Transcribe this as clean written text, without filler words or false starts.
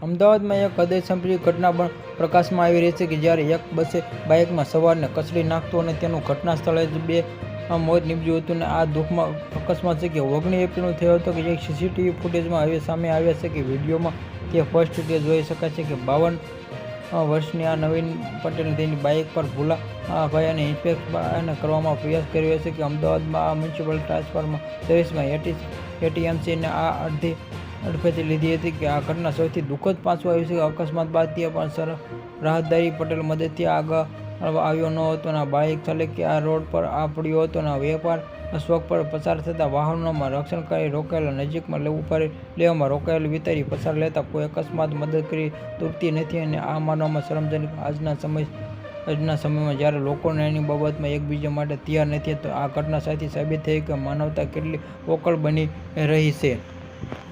અમદાવાદમાં એક હૃદયસ્પર્શી ઘટના પણ પ્રકાશમાં આવી રહી છે કે જ્યારે એક બસે બાઇકમાં સવારને કચડી નાખતું અને તેનું ઘટના સ્થળે જ બે મોત નીપજ્યું હતું. આ દુઃખમાં અકસ્માત છે કે 19 એપ્રિલનો થયો હતો કે જે સીસીટીવી ફૂટેજમાં હવે સામે આવ્યા છે કે વિડીયોમાં તે સ્પષ્ટ રીતે જોઈ શકાય છે કે 52 વર્ષની આ નવીન પટેલ તેની બાઇક પર ભૂલાભાઈ અને ઇન્સ્પેક્શન કરવામાં પ્રયાસ કર્યો છે કે અમદાવાદમાં આ મ્યુનિસિપલ ટ્રાન્સફરમાં સર્વિસમાં એટીએમસીને આ અડફેટે લીધી હતી કે આ ઘટના સૌથી દુઃખદ પાછું આવ્યું છે કે અકસ્માત બાદ તે પણ રાહતદારી પટેલ મદદથી આગળ આવ્યો ન હતો અને બાઇક ચાલકે આ રોડ પર આ પડ્યો હતો અને વેપાર શોખ પર પસાર થતા વાહનોમાં રક્ષણ કરી રોકાયેલા નજીકમાં લેવામાં રોકાયેલું વિતારી પસાર લેતા કોઈ અકસ્માત મદદ કરી તૂટતી નથી અને આ માનવામાં શરમજનક આજના સમયમાં જ્યારે લોકોને એની બાબતમાં એકબીજા માટે તૈયાર નથી તો આ ઘટના સાથે સાબિત થઈ કે માનવતા કેટલી ઓકળ બની રહી છે.